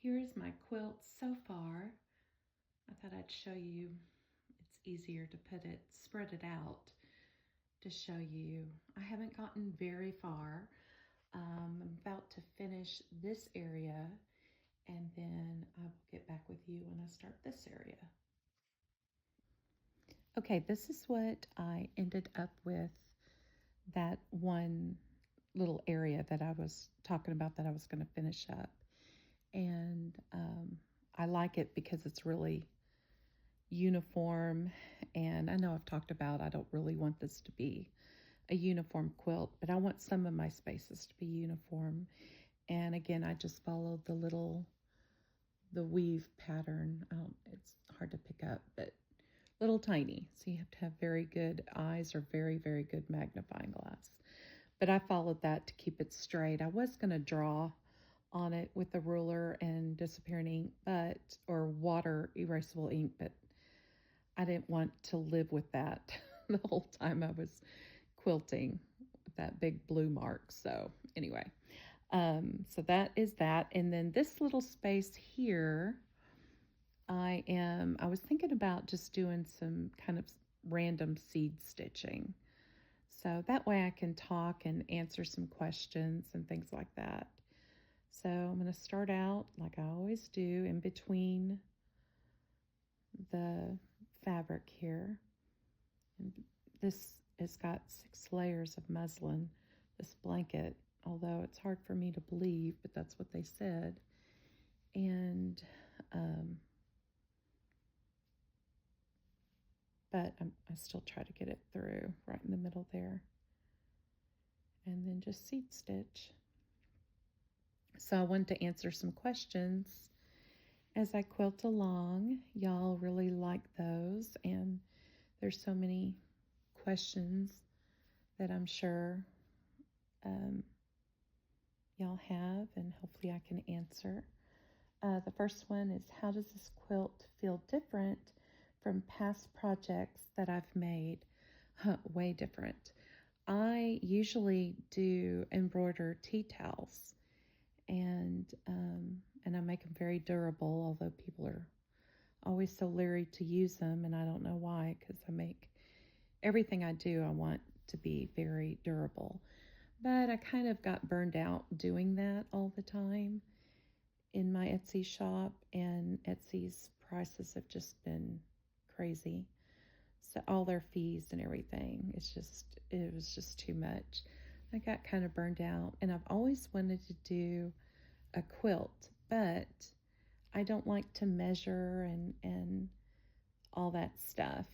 Here's my quilt so far. I thought I'd show you. It's easier to spread it out to show you. I haven't gotten very far. I'm about to finish this area and then I will get back with you when I start this area. Okay, this is what I ended up with, that one little area that I was talking about that I was going to finish up. And I like it because it's really uniform, and I know I've talked about I don't really want this to be a uniform quilt, but I want some of my spaces to be uniform. And again, I just followed the weave pattern. It's hard to pick up, but little tiny, so you have to have very good eyes or very good magnifying glass. But I followed that to keep it straight. I was going to draw on it with a ruler and disappearing ink, or water erasable ink, but I didn't want to live with that the whole time I was quilting, with that big blue mark. So anyway, so that is that. And then this little space here, I was thinking about just doing some kind of random seed stitching. So that way I can talk and answer some questions and things like that. So I'm going to start out like I always do in between the fabric here. And this has got 6 layers of muslin, this blanket, although it's hard for me to believe, but that's what they said. And but I still try to get it through right in the middle there. And then just seed stitch. So I wanted to answer some questions as I quilt along. Y'all really like those, and there's so many questions that I'm sure y'all have, and hopefully I can answer. The first one is, how does this quilt feel different from past projects that I've made? Way different. I usually do embroider tea towels, and I make them very durable, although people are always so leery to use them, and I don't know why, because I make everything I do, I want to be very durable. But I kind of got burned out doing that all the time in my Etsy shop, and Etsy's prices have just been crazy. So all their fees and everything, it was just too much. I got kind of burned out, and I've always wanted to do a quilt, but I don't like to measure and all that stuff,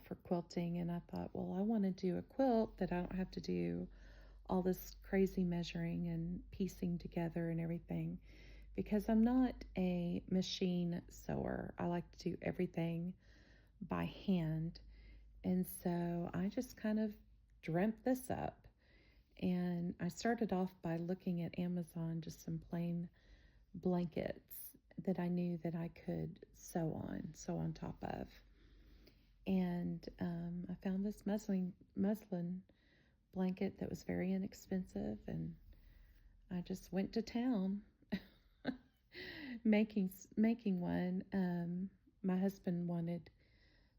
for quilting. And I thought, well, I want to do a quilt that I don't have to do all this crazy measuring and piecing together and everything, because I'm not a machine sewer. I like to do everything by hand. And so I just kind of dreamt this up. And I started off by looking at Amazon, just some plain blankets that I knew that I could sew on top of. And I found this muslin blanket that was very inexpensive, and I just went to town making one. My husband wanted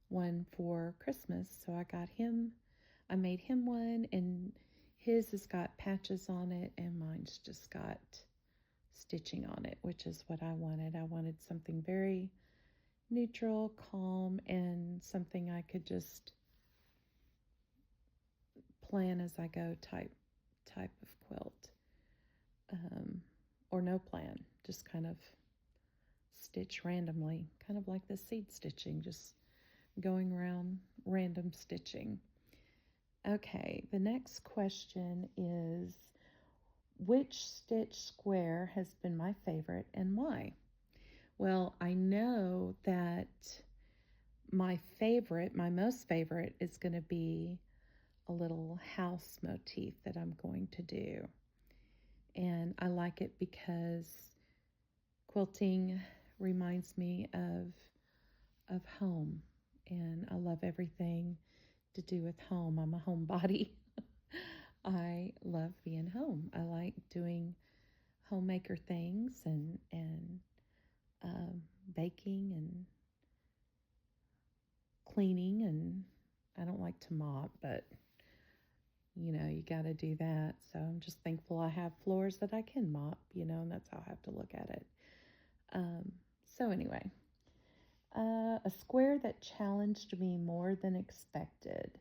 one for Christmas, so I made him one, and his has got patches on it, and mine's just got stitching on it, which is what I wanted. I wanted something very neutral, calm, and something I could just plan as I go type of quilt, or no plan, just kind of stitch randomly, kind of like the seed stitching, just going around random stitching. Okay, the next question is, which stitch square has been my favorite and why? Well, I know that my most favorite is going to be a little house motif that I'm going to do. And I like it because quilting reminds me of home, and I love everything to do with home. I'm a homebody. I love being home. I like doing homemaker things and raking and cleaning, and I don't like to mop, but you got to do that. So I'm just thankful I have floors that I can mop, and that's how I have to look at it. So anyway, a square that challenged me more than expected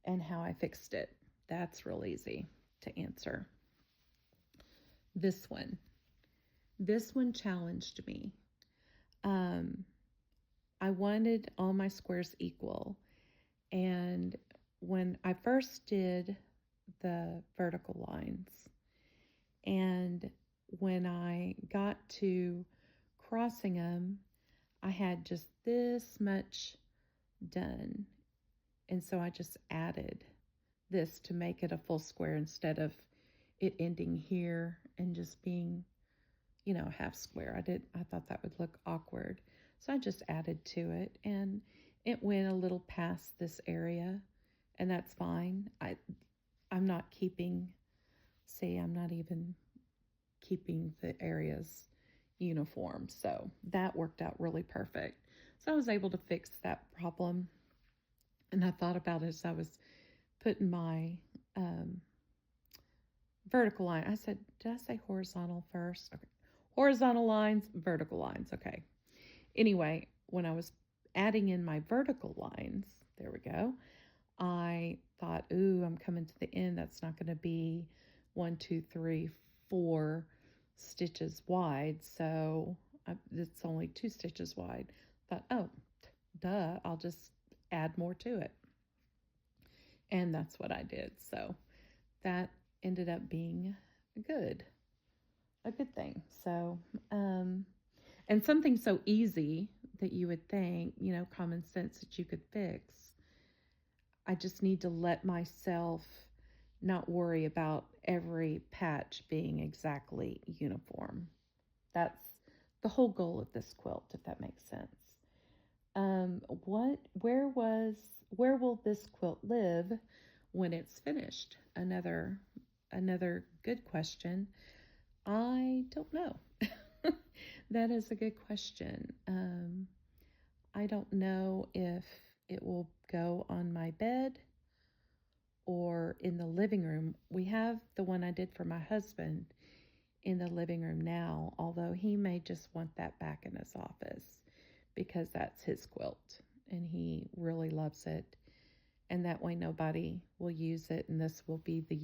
and how I fixed it. That's real easy to answer. This one challenged me. I wanted all my squares equal. And when I first did the vertical lines, and when I got to crossing them, I had just this much done. And so I just added this to make it a full square instead of it ending here and just being, half square. I thought that would look awkward. So I just added to it, and it went a little past this area, and that's fine. I'm not even keeping the areas uniform. So that worked out really perfect. So I was able to fix that problem. And I thought about it as I was putting my vertical line. I said, did I say horizontal first? Okay. Horizontal lines, vertical lines. Okay. Anyway, when I was adding in my vertical lines, there we go, I thought, ooh, I'm coming to the end. That's not going to be 1, 2, 3, 4 stitches wide. So it's only 2 stitches wide. Thought, oh, duh, I'll just add more to it. And that's what I did. So that ended up being a good thing. So, and something so easy that you would think, common sense that you could fix. I just need to let myself not worry about every patch being exactly uniform. That's the whole goal of this quilt, if that makes sense. Where will this quilt live when it's finished? Another good question. I don't know. That is a good question. I don't know if it will go on my bed or in the living room. We have the one I did for my husband in the living room now, although he may just want that back in his office because that's his quilt and he really loves it. And that way nobody will use it, and this will be the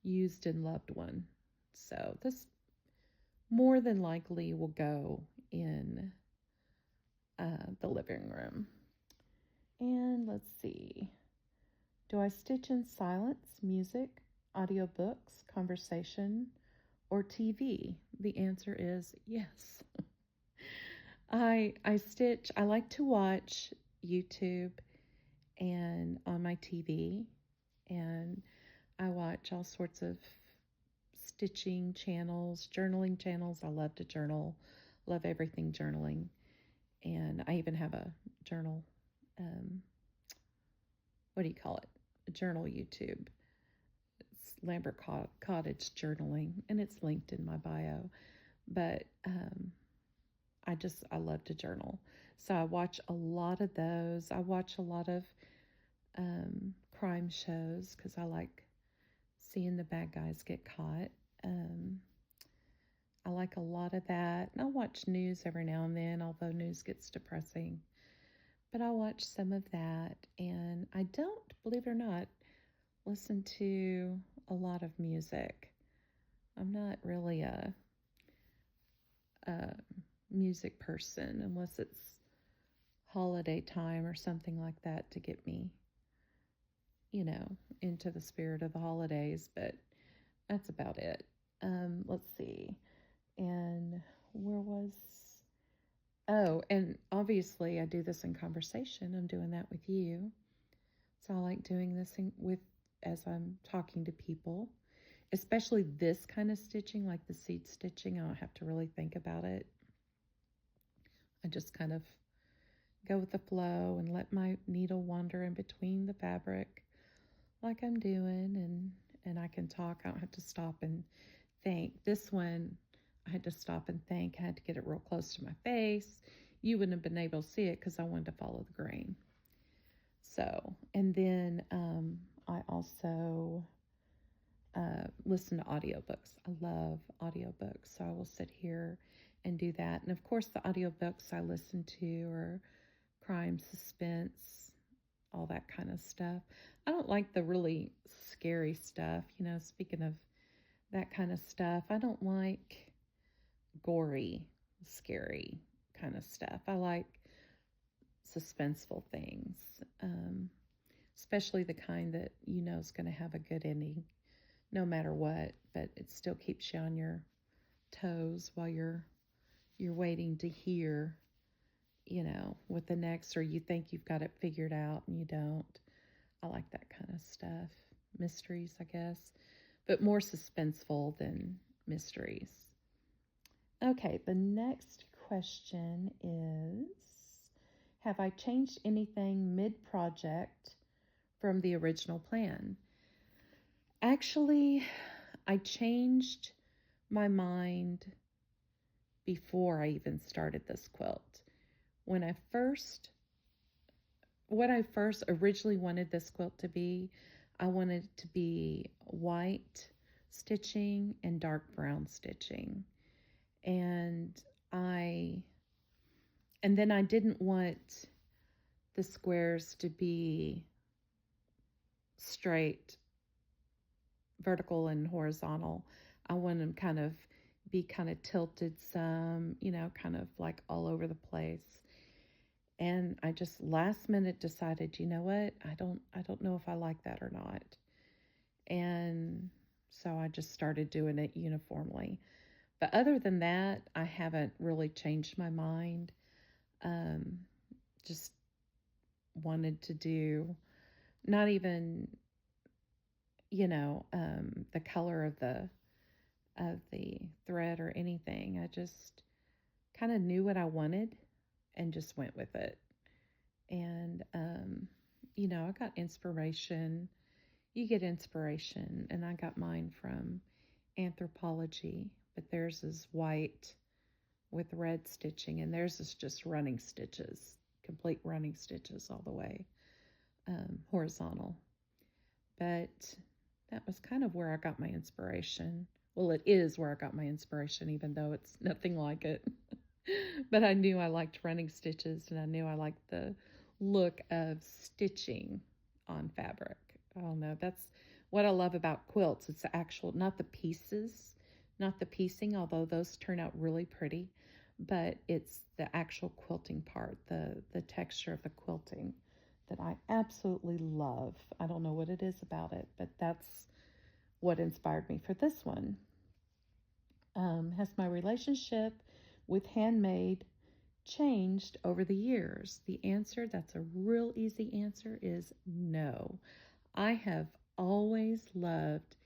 used and loved one. So this more than likely will go in the living room. And let's see. Do I stitch in silence, music, audiobooks, conversation, or TV? The answer is yes. I stitch. I like to watch YouTube and on my TV, and I watch all sorts of stitching channels, journaling channels. I love to journal, love everything journaling. And I even have a journal, what do you call it? A journal YouTube. It's Lambert Cottage Journaling, and it's linked in my bio. But I love to journal. So I watch a lot of those. I watch a lot of crime shows because I like seeing the bad guys get caught. I like a lot of that. And I watch news every now and then, although news gets depressing. But I watch some of that. And I don't, believe it or not, listen to a lot of music. I'm not really a music person unless it's holiday time or something like that to get me, into the spirit of the holidays. But that's about it. Let's see. And and obviously I do this in conversation. I'm doing that with you. So I like doing this as I'm talking to people, especially this kind of stitching, like the seed stitching. I don't have to really think about it. I just kind of go with the flow and let my needle wander in between the fabric like I'm doing, and I can talk. I don't have to stop and think. This one, I had to stop and think. I had to get it real close to my face. You wouldn't have been able to see it because I wanted to follow the grain. So, and then I also listen to audiobooks. I love audiobooks, so I will sit here and do that. And of course, the audiobooks I listen to are crime, suspense, all that kind of stuff. I don't like the really scary stuff. Speaking of that kind of stuff, I don't like gory, scary kind of stuff. I like suspenseful things, especially the kind that is going to have a good ending no matter what, but it still keeps you on your toes while you're waiting to hear, what the next, or you think you've got it figured out and you don't. I like that kind of stuff. Mysteries, I guess, but more suspenseful than mysteries. Okay, the next question is, have I changed anything mid-project from the original plan? Actually, I changed my mind before I even started this quilt. What I first originally wanted this quilt to be, I wanted it to be white stitching and dark brown stitching. And then I didn't want the squares to be straight, vertical and horizontal. I want them kind of tilted some, kind of like all over the place. And I just last minute decided, you know what? I don't know if I like that or not. And so I just started doing it uniformly. But other than that, I haven't really changed my mind. Just wanted to do not even, the color of the thread or anything. I just kind of knew what I wanted and just went with it. And, I got inspiration. You get inspiration, and I got mine from Anthropology, but theirs is white with red stitching, and theirs is just running stitches, complete running stitches all the way, horizontal. But that was kind of where I got my inspiration. Well, it is where I got my inspiration, even though it's nothing like it. But I knew I liked running stitches, and I knew I liked the look of stitching on fabric. Oh no, that's what I love about quilts. It's the actual, not the pieces, not the piecing, although those turn out really pretty, but it's the actual quilting part, the texture of the quilting that I absolutely love. I don't know what it is about it, but that's what inspired me for this one. Has my relationship with handmade changed over the years? The answer, that's a real easy answer, is no. I have always loved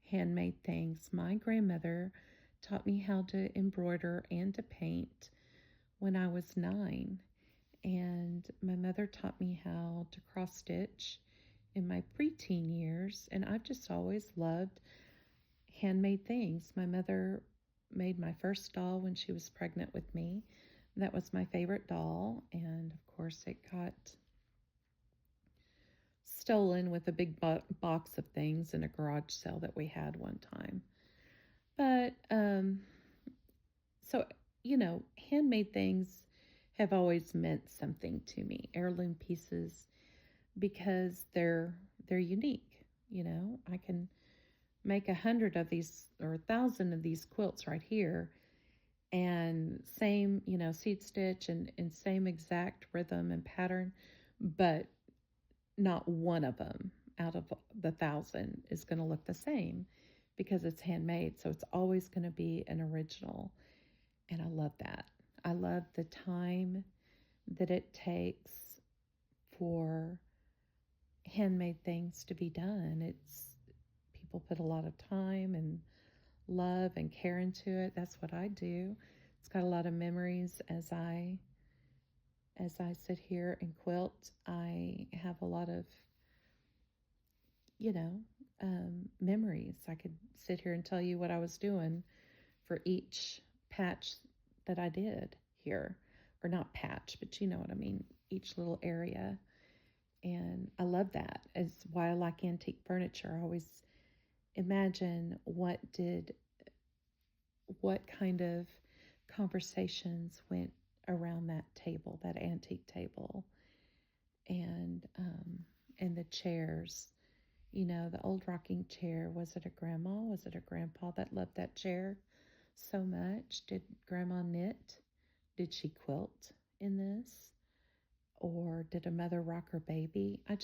handmade things. My grandmother taught me how to embroider and to paint when I was 9. And my mother taught me how to cross stitch in my preteen years. And I've just always loved handmade things. My mother made my first doll when she was pregnant with me. That was my favorite doll. And of course, it got stolen with a big box of things in a garage sale that we had one time. But, so, handmade things have always meant something to me. Heirloom pieces, because they're unique. I can make 100 of these or 1,000 of these quilts right here, and same, seed stitch and same exact rhythm and pattern, but not one of them out of the 1,000 is going to look the same because it's handmade. So it's always going to be an original. And I love that. I love the time that it takes for handmade things to be done. People put a lot of time and love and care into it. That's what I do. It's got a lot of memories as I sit here and quilt. I have a lot of, memories. I could sit here and tell you what I was doing for each patch that I did here. Or not patch, but you know what I mean, each little area. And I love that. It's why I like antique furniture. I always imagine what kind of conversations went around that table, that antique table, and the chairs. You know, the old rocking chair. Was it a grandma? Was it a grandpa that loved that chair so much? Did grandma knit? Did she quilt in this? Or did a mother rock her baby? I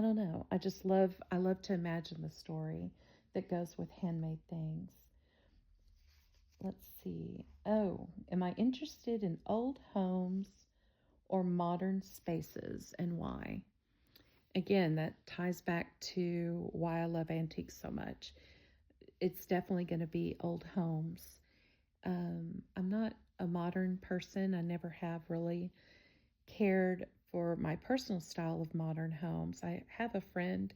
don't know. I love to imagine the story that goes with handmade things. Let's see. Oh, am I interested in old homes or modern spaces, and why? Again, that ties back to why I love antiques so much. It's definitely going to be old homes. I'm not a modern person. I never have really cared for my personal style of modern homes. I have a friend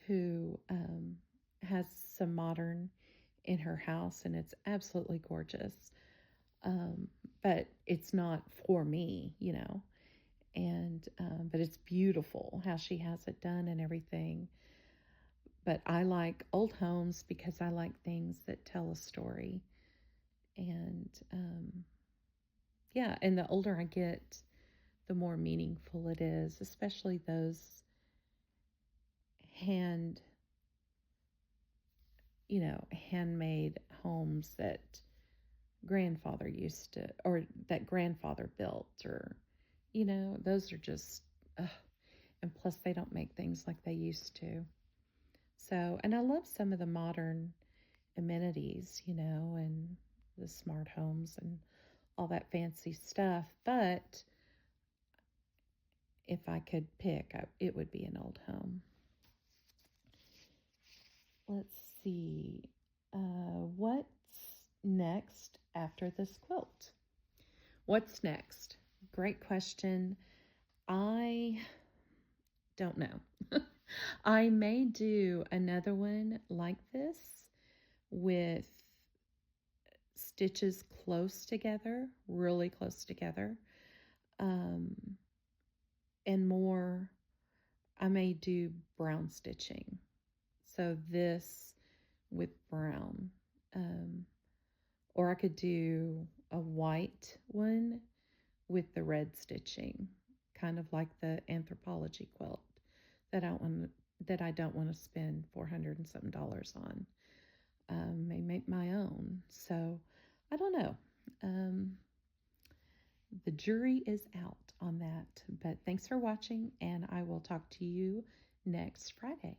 who has some modern in her house, and it's absolutely gorgeous. But it's not for me, you know. And but it's beautiful how she has it done and everything. But I like old homes because I like things that tell a story. And yeah, and the older I get, the more meaningful it is, especially those hand, handmade homes that grandfather used to, or that grandfather built, or, those are just, and plus they don't make things like they used to. So, and I love some of the modern amenities, and the smart homes and all that fancy stuff. But if I could pick, it would be an old home. Let's see. What's next after this quilt? What's next? Great question. I don't know. I may do another one like this with stitches close together, really close together. And more, I may do brown stitching. So this with brown. Or I could do a white one with the red stitching, kind of like the anthropology quilt that I don't want to spend $400 and something on. May make my own. So I don't know. The jury is out on that. But thanks for watching, and I will talk to you next Friday.